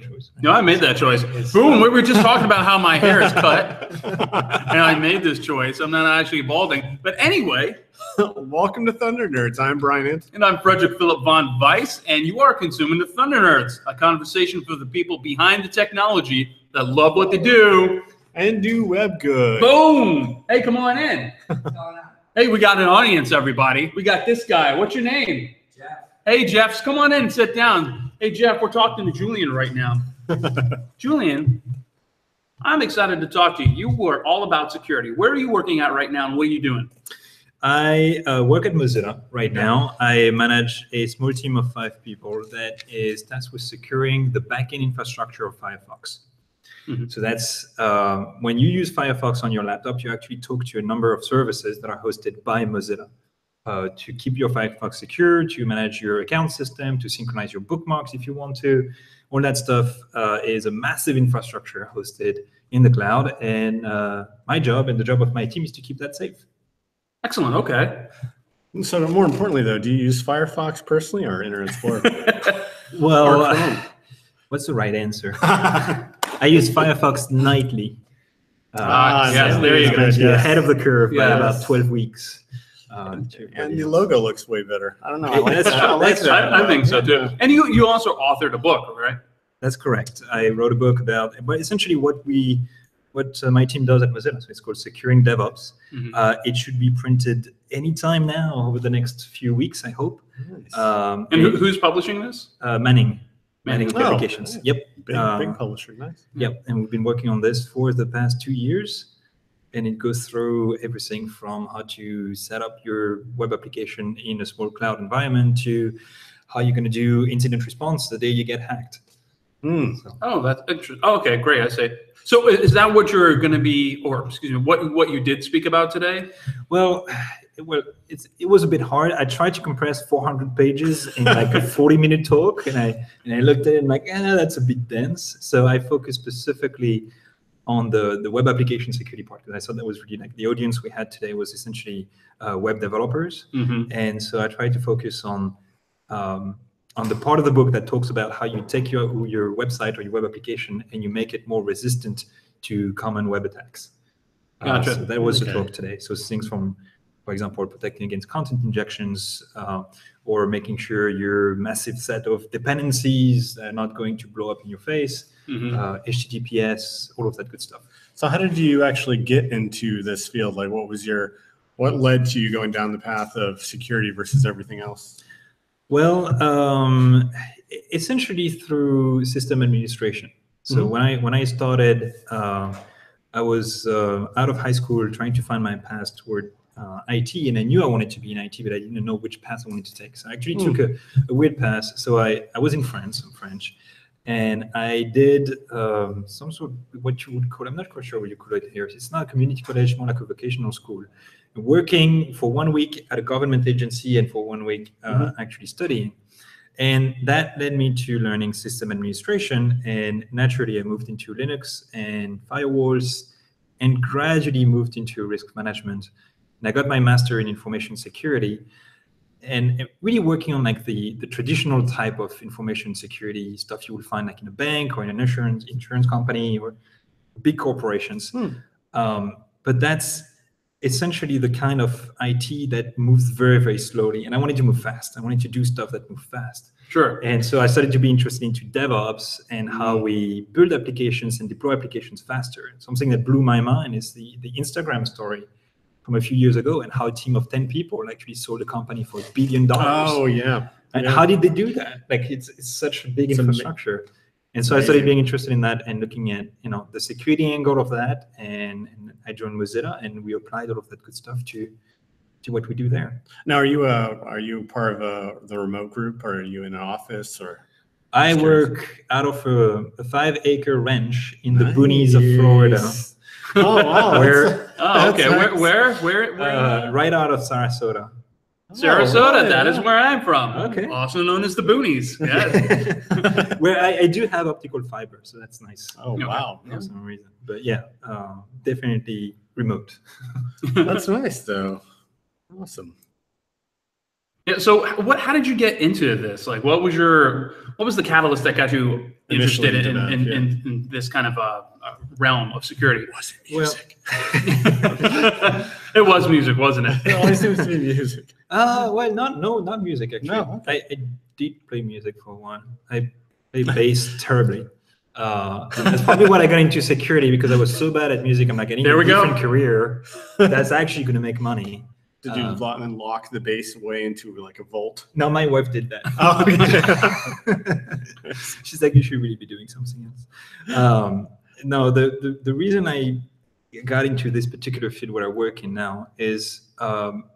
choice. No, I made that choice. Boom, we were just talking about how my hair is cut. And I made this choice. I'm not actually balding. But anyway. Welcome to Thunder Nerds. I'm Brian Ant. And I'm Frederick Philip von Weiss. And you are consuming the Thunder Nerds, a conversation for the people behind the technology that love what they do. And do web good. Boom. Hey, come on in. Hey, we got an audience, everybody. We got this guy. What's your name? Jeff. Hey, Jeff, come on in and sit down. Hey, Jeff, we're talking to Julien right now. Julien, I'm excited to talk to you. You were all about security. Where are you working at right now, and what are you doing? I work at Mozilla right now. I manage a small team of 5 people that is tasked with securing the backend infrastructure of Firefox. Mm-hmm. So that's when you use Firefox on your laptop, you actually talk to a number of services that are hosted by Mozilla to keep your Firefox secure, to manage your account system, to synchronize your bookmarks if you want to. All that stuff is a massive infrastructure hosted in the cloud. And my job and the job of my team is to keep that safe. Excellent. Okay. So more importantly, though, do you use Firefox personally or Internet Explorer? Well, what's the right answer? I use Firefox nightly. Yes, there you go. Yes. Ahead of the curve by about 12 weeks. And the logo looks way better. I don't know. I like that's that. I think so too. And you also authored a book, right? That's correct. I wrote a book about, but essentially what my team does at Mozilla. So it's called Securing DevOps. Mm-hmm. It should be printed anytime now over the next few weeks, I hope. Nice. And who's publishing this? Manning Publications. Yeah. Yep. Big publisher. Nice. Yep. And we've been working on this for the past 2 years. And it goes through everything from how to set up your web application in a small cloud environment to how you're going to do incident response the day you get hacked. So. Oh, that's interesting. Oh, okay, great. I see. So is that what you're going to be, or excuse me, what you did speak about today? Well, it was a bit hard. I tried to compress 400 pages in like a 40-minute talk, and I looked at it and like, that's a bit dense. So I focused specifically on the web application security part, because I thought that was really like the audience we had today was essentially web developers. Mm-hmm. And so I tried to focus on the part of the book that talks about how you take your website or your web application and you make it more resistant to common web attacks. Gotcha. So that was the talk today. So things from, for example, protecting against content injections, or making sure your massive set of dependencies are not going to blow up in your face, mm-hmm. HTTPS, all of that good stuff. So how did you actually get into this field? Like, what led to you going down the path of security versus everything else? Well, essentially through system administration. So mm-hmm. when I started, I was out of high school trying to find my path toward IT, and I knew I wanted to be in IT, but I didn't know which path I wanted to take. So I actually took a weird path. So I was in France, I'm French, and I did some sort of what you would call, I'm not quite sure what you call it here. It's not a community college, more like a vocational school. Working for 1 week at a government agency and for 1 week actually studying. And that led me to learning system administration. And naturally, I moved into Linux and firewalls and gradually moved into risk management. And I got my master in information security and really working on like the traditional type of information security stuff you would find like in a bank or in an insurance company or big corporations. But that's essentially the kind of IT that moves very, very slowly. And I wanted to move fast. I wanted to do stuff that moved fast. Sure. And so I started to be interested into DevOps and how we build applications and deploy applications faster. Something that blew my mind is the Instagram story from a few years ago and how a team of 10 people actually sold a company for $1 billion. Oh, yeah. And how did they do that? Like it's such a big infrastructure. And so I started being interested in that and looking at, the security angle of that. And I joined Mozilla and we applied all of that good stuff to what we do there. Now, are you part of the remote group, or are you in an office, or? I work out of a 5-acre ranch in the boonies of Florida. Oh, wow. Okay. Nice. Where? Right out of Sarasota. Sarasota, that is where I'm from. Okay. Also known as the Boonies. Yeah. Where I do have optical fiber, so that's nice. Oh, wow. For some reason. But yeah, definitely remote. That's nice, though. Awesome. Yeah. So how did you get into this? Like, what was the catalyst that got you interested in this kind of realm of security? Was it music? It was music, wasn't it? It always seems to be music. Well, not music actually. No, okay. I did play music for one. I play bass terribly. And that's probably why I got into security, because I was so bad at music. I'm like, I need a different career that's actually going to make money. Did you then lock the bass away into like a vault? No, my wife did that. Oh, okay. She's like, you should really be doing something else. No, the reason I got into this particular field where I work in now is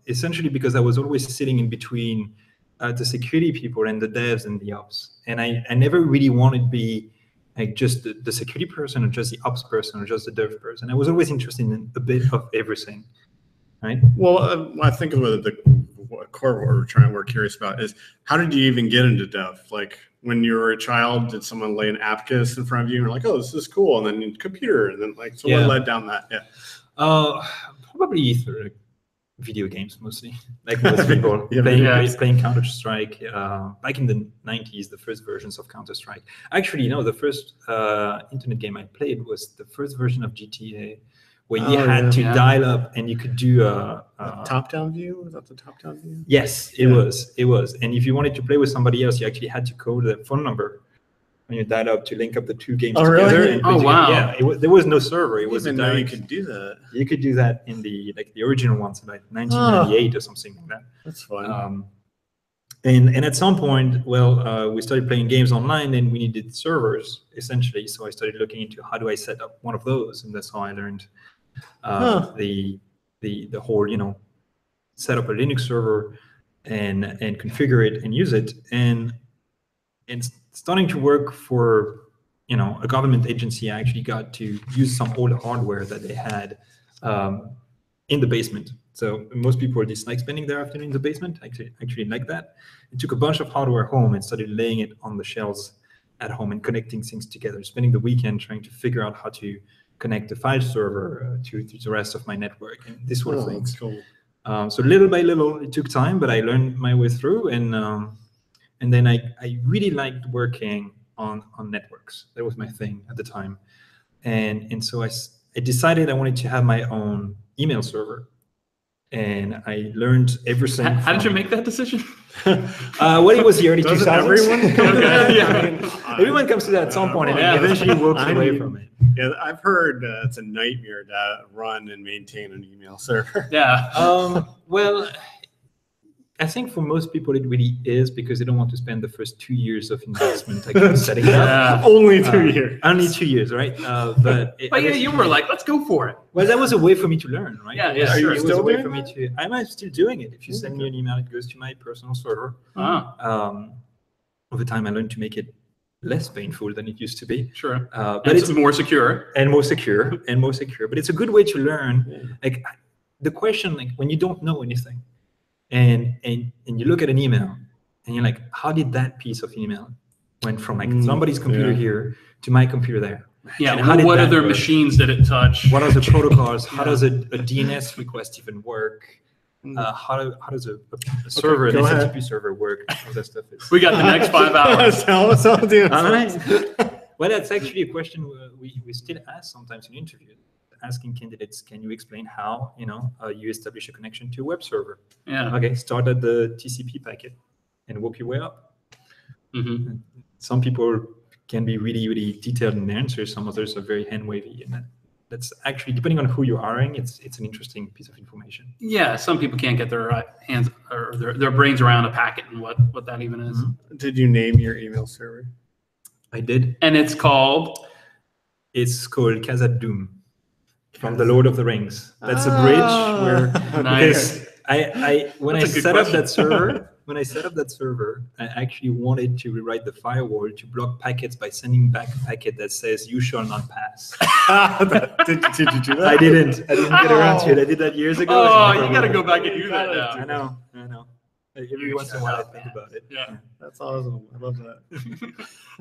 essentially because I was always sitting in between the security people and the devs and the ops. And I never really wanted to be like just the security person or just the ops person or just the dev person. I was always interested in a bit of everything. Right. Well, I think of the core what we're curious about is how did you even get into dev? Like when you were a child, did someone lay an abacus in front of you and you're like, oh, this is cool, and then computer, and then like someone led down that? Yeah. Probably through video games mostly, like most people playing Counter-Strike. Back in the 90s, the first versions of Counter-Strike. Actually, the first internet game I played was the first version of GTA, where you had to dial up and you could do a top-down view. Was that the top-down view? Yes, it was. And if you wanted to play with somebody else, you actually had to code the phone number when you dial up to link up the two games together. Really? And wow! Yeah, there was no server. It was a direct. You could do that. You could do that in the original ones, like 1998 or something like that. That's fun. And at some point, we started playing games online, and we needed servers essentially. So I started looking into how do I set up one of those, and that's how I learned the whole set up a Linux server and configure it and use it, and starting to work for a government agency. I actually got to use some old hardware that they had in the basement. So most people dislike spending their afternoon in the basement. I actually like that. I took a bunch of hardware home and started laying it on the shelves at home and connecting things together, spending the weekend trying to figure out how to connect the file server to the rest of my network and this sort of thing. Cool. So little by little, it took time, but I learned my way through. And then I really liked working on networks. That was my thing at the time. And so I decided I wanted to have my own email server. And I learned everything. How did you make that decision? It was the early 2000s. Everyone come to that? Everyone comes to that at some point and eventually walks away from it. Yeah, I've heard it's a nightmare to run and maintain an email server. Yeah. Well, I think for most people it really is, because they don't want to spend the first 2 years of investment setting it up. Only 2 years. Only 2 years, right? But you were like, let's go for it. Well, that was a way for me to learn, right? Yeah, Are sure. you still doing it? I'm still doing it. If you send me an email, it goes to my personal server. Over time, I learned to make it less painful than it used to be. Sure. But it's more secure. And more secure. But it's a good way to learn. Yeah. Like the question, like when you don't know anything, and you look at an email, and you're like, how did that piece of email went from like somebody's computer here to my computer there? Yeah. What other machines did it touch? What are the protocols? How does a DNS request even work? How does a server, an HTTP server work? All that stuff is. We got the next 5 hours. All right. Well, that's actually a question we still ask sometimes in interviews, asking candidates, can you explain how you establish a connection to a web server? Yeah. Okay, start at the TCP packet and work your way up. Mm-hmm. Some people can be really, really detailed in their answers. Some others are very hand-wavy, and that's actually, depending on who you're hiring, it's an interesting piece of information. Yeah, some people can't get their hands or their brains around a packet and what that even is. Mm-hmm. Did you name your email server? I did. And it's called? It's called Khazad Dûm, from the Lord of the Rings. That's a bridge where nice. When I set up that server, I actually wanted to rewrite the firewall to block packets by sending back a packet that says "You shall not pass." Did you do that? I didn't get around to it. I did that years ago. Oh, you got to go back and do that now. I know. Every once in a while, I think about it. Yeah, that's awesome. I love that.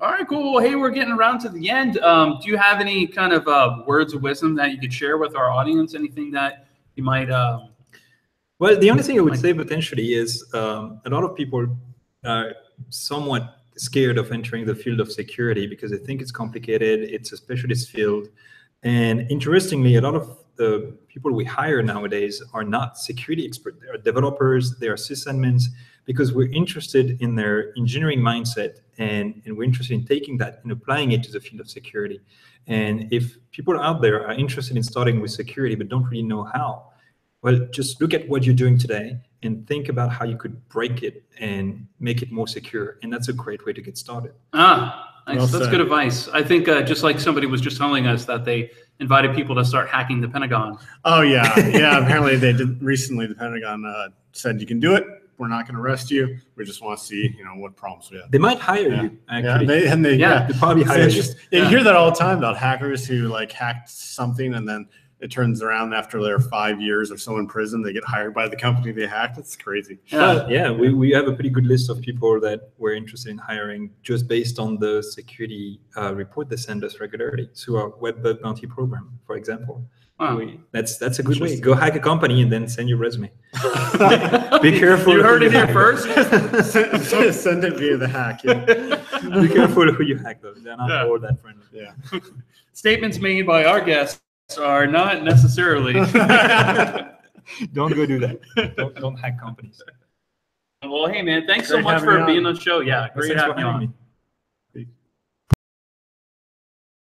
All right, cool. Well, hey, we're getting around to the end. Do you have any kind of words of wisdom that you could share with our audience? Anything that you might Well, the only thing I would say potentially is a lot of people are somewhat scared of entering the field of security because they think it's complicated. It's a specialist field. And interestingly, a lot of the people we hire nowadays are not security experts. They are developers, they are sysadmins, because we're interested in their engineering mindset and we're interested in taking that and applying it to the field of security. And if people out there are interested in starting with security but don't really know how, well, just look at what you're doing today and think about how you could break it and make it more secure. And that's a great way to get started. Nice. Well That's said. good advice. I think just like somebody was just telling us that they invited people to start hacking the Pentagon. Oh yeah, yeah. Apparently they did recently. The Pentagon said you can do it. We're not going to arrest you. We just want to see, what problems we have. They might hire you, actually. Yeah, They probably hire you. You hear that all the time about hackers who like hacked something and then it turns around after their 5 years or so in prison, they get hired by the company they hacked. It's crazy. We have a pretty good list of people that we're interested in hiring just based on the security report they send us regularly through our web bug bounty program, for example. Wow. That's a good way. Go hack a company and then send your resume. Be careful. You heard it here first. Send it via the hack. Yeah. Be careful who you hack, though. They're not all that friendly. Yeah. Statements made by our guests are not necessarily. Don't go do that. Don't hack companies. Well, hey, man, thanks so Great much having you for being on. on the show. Yeah, great Thanks for having you on. having me.